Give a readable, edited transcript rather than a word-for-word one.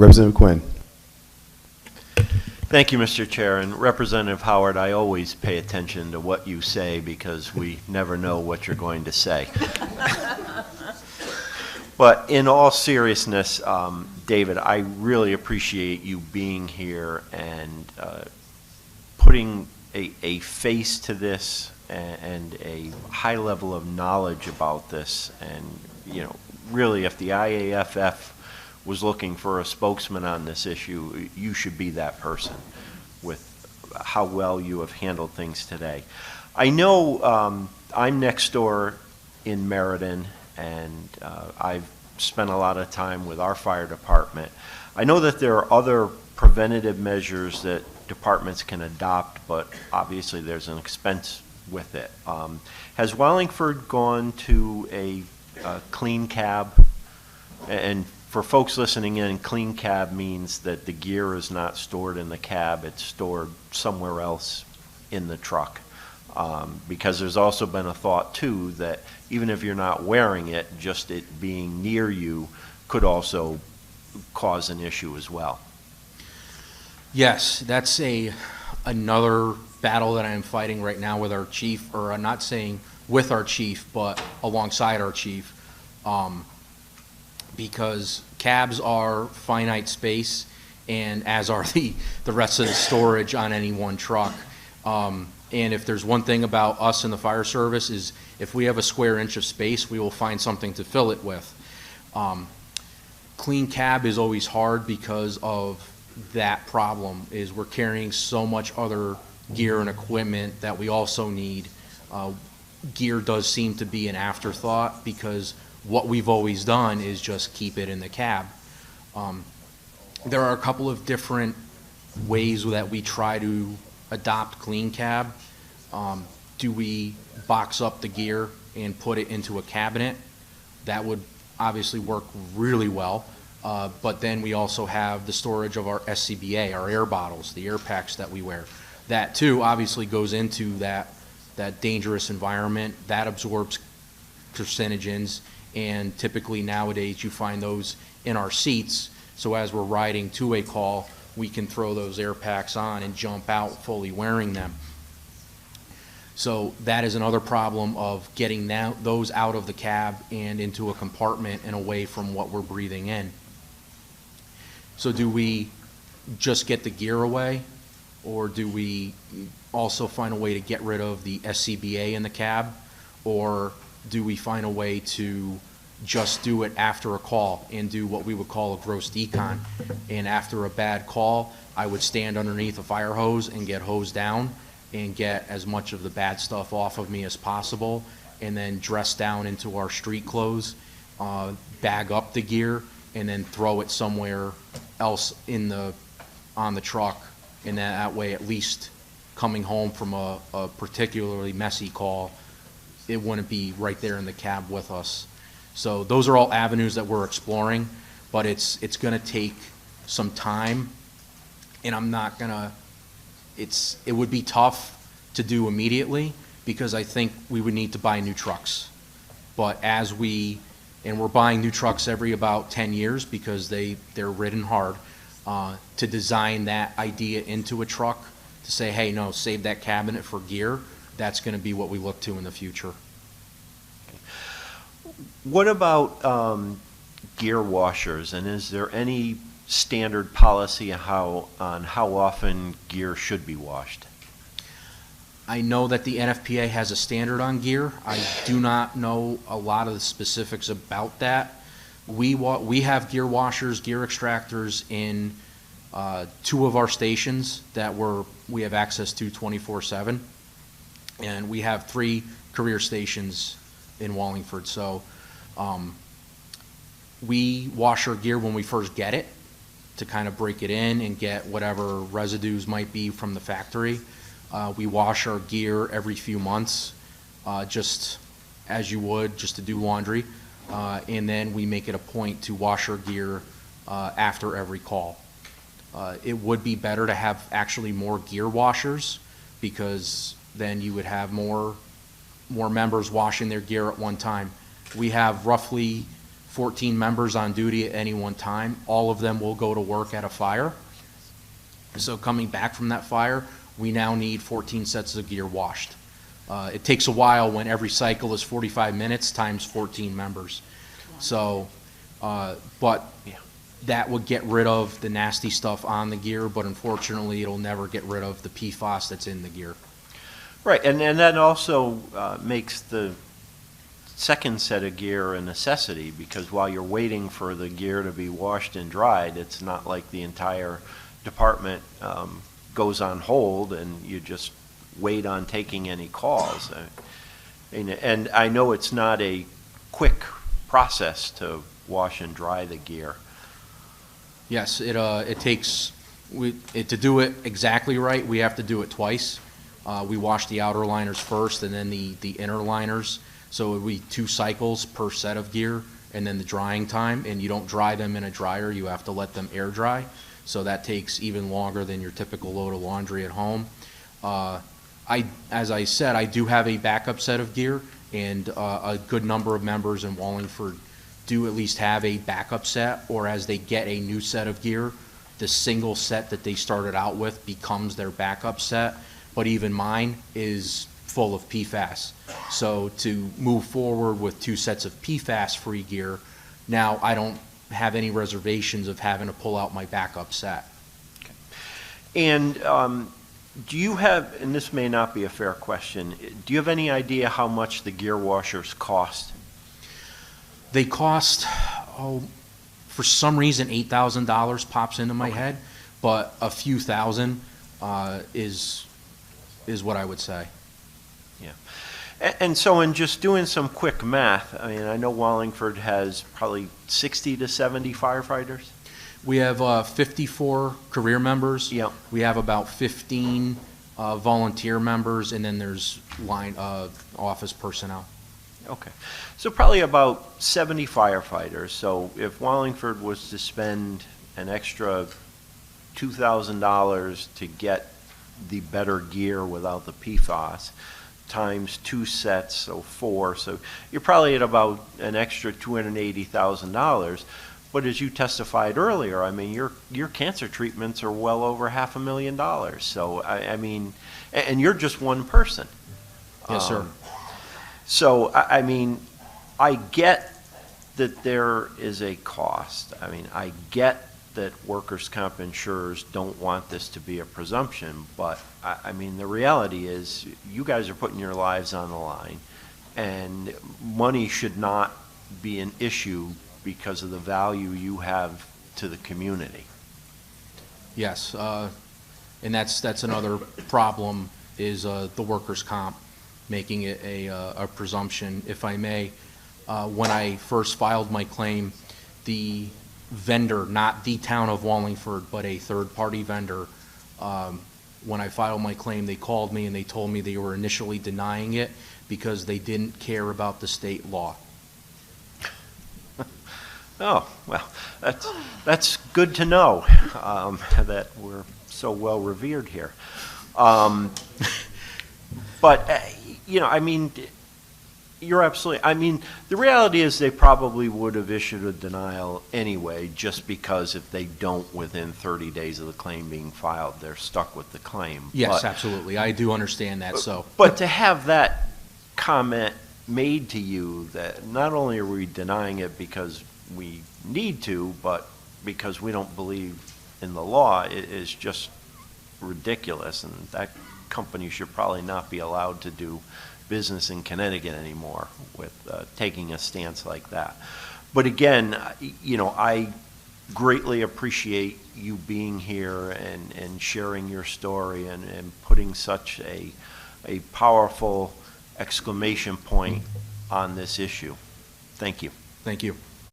Representative Quinn. Thank you, Mr. Chair. And Representative Howard, I always pay attention to what you say because we never know what you're going to say. But in all seriousness, David, I really appreciate you being here and putting a face to this and a high level of knowledge about this. And, you know, really, if the IAFF was looking for a spokesman on this issue, you should be that person with how well you have handled things today. I know I'm next door in Meriden, and I've spent a lot of time with our fire department. I know that there are other preventative measures that departments can adopt, but obviously there's an expense with it. Has Wallingford gone to a clean cab? And for folks listening in, clean cab means that the gear is not stored in the cab, it's stored somewhere else in the truck. Because there's also been a thought too that even if you're not wearing it, just it being near you could also cause an issue as well. Yes, that's another battle that I'm fighting right now with our chief, or I'm not saying with our chief, but alongside our chief. Because cabs are finite space, and as are the rest of the storage on any one truck. And if there's one thing about us in the fire service is if we have a square inch of space, we will find something to fill it with. Clean cab is always hard because of that problem, is we're carrying so much other gear and equipment that we also need. Gear does seem to be an afterthought because what we've always done is just keep it in the cab. There are a couple of different ways that we try to adopt clean cab. Do we box up the gear and put it into a cabinet? That would obviously work really well. But then we also have the storage of our SCBA, our air bottles, the air packs that we wear. That too obviously goes into that dangerous environment. That absorbs carcinogens. And typically nowadays you find those in our seats, so as we're riding to a call, we can throw those air packs on and jump out fully wearing them. So that is another problem of getting those out of the cab and into a compartment and away from what we're breathing in. So do we just get the gear away, or do we also find a way to get rid of the SCBA in the cab, or do we find a way to just do it after a call and do what we would call a gross decon? And after a bad call, I would stand underneath a fire hose and get hosed down and get as much of the bad stuff off of me as possible, and then dress down into our street clothes, bag up the gear, and then throw it somewhere else on the truck. And that way, at least coming home from a particularly messy call, it wouldn't be right there in the cab with us. So those are all avenues that we're exploring, but it's going to take some time, and I'm not going to, it would be tough to do immediately because I think we would need to buy new trucks. But and we're buying new trucks every about 10 years because they're ridden hard, to design that idea into a truck to say, hey, no, save that cabinet for gear. That's going to be what we look to in the future. What about gear washers, and is there any standard policy on how often gear should be washed? I know that the NFPA has a standard on gear. I do not know a lot of the specifics about that. We have gear washers, gear extractors in 2 of our stations that we have access to 24/7, and we have 3 career stations in Wallingford. So we wash our gear when we first get it to kind of break it in and get whatever residues might be from the factory. We wash our gear every few months, just as you would just to do laundry. And then we make it a point to wash our gear after every call. It would be better to have actually more gear washers, because then you would have more members washing their gear at one time. We have roughly 14 members on duty at any one time. All of them will go to work at a fire. So coming back from that fire, we now need 14 sets of gear washed. It takes a while when every cycle is 45 minutes times 14 members. So, but that would get rid of the nasty stuff on the gear, but unfortunately it'll never get rid of the PFAS that's in the gear. Right, and that also makes the second set of gear a necessity, because while you're waiting for the gear to be washed and dried, it's not like the entire department goes on hold and you just wait on taking any calls. And I know it's not a quick process to wash and dry the gear. Yes, it takes, to do it exactly right, we have to do it twice. We wash the outer liners first and then the inner liners. So it would be 2 cycles per set of gear, and then the drying time, and you don't dry them in a dryer, you have to let them air dry. So that takes even longer than your typical load of laundry at home. As I said, I do have a backup set of gear, and a good number of members in Wallingford do at least have a backup set, or as they get a new set of gear, the single set that they started out with becomes their backup set. But even mine is full of PFAS. So to move forward with 2 sets of PFAS-free gear, now I don't have any reservations of having to pull out my backup set. Okay. And do you have, and this may not be a fair question, do you have any idea how much the gear washers cost? They cost, for some reason, $8,000 pops into my head, but a few thousand is what I would say. Yeah. And so in just doing some quick math, I mean, I know Wallingford has probably 60 to 70 firefighters. We have 54 career members. Yep. We have about 15 volunteer members, and then there's office personnel. Okay. So probably about 70 firefighters. So if Wallingford was to spend an extra $2,000 to get the better gear without the PFAS, times 2 sets, so 4. So you're probably at about an extra $280,000. But as you testified earlier, I mean, your cancer treatments are well over $500,000. So I mean, and you're just one person. Yes, sir. So I mean, I get that there is a cost. I mean, I get that workers' comp insurers don't want this to be a presumption, but I mean, the reality is you guys are putting your lives on the line, and money should not be an issue because of the value you have to the community. Yes, and that's another problem is the workers' comp making it a presumption. If I may, when I first filed my claim, the vendor, not the town of Wallingford, but a third-party vendor, when I filed my claim, they called me and they told me they were initially denying it because they didn't care about the state law. Oh, well, that's good to know that we're so well revered here. But, you know, I mean, you're absolutely, I mean, the reality is they probably would have issued a denial anyway, just because if they don't within 30 days of the claim being filed, they're stuck with the claim. Yes, absolutely. I do understand that, so. But to have that comment made to you that not only are we denying it because we need to, but because we don't believe in the law, it is just ridiculous, and that company should probably not be allowed to do business in Connecticut anymore with taking a stance like that. But again, you know, I greatly appreciate you being here and sharing your story and putting such a powerful exclamation point on this issue. Thank you. Thank you.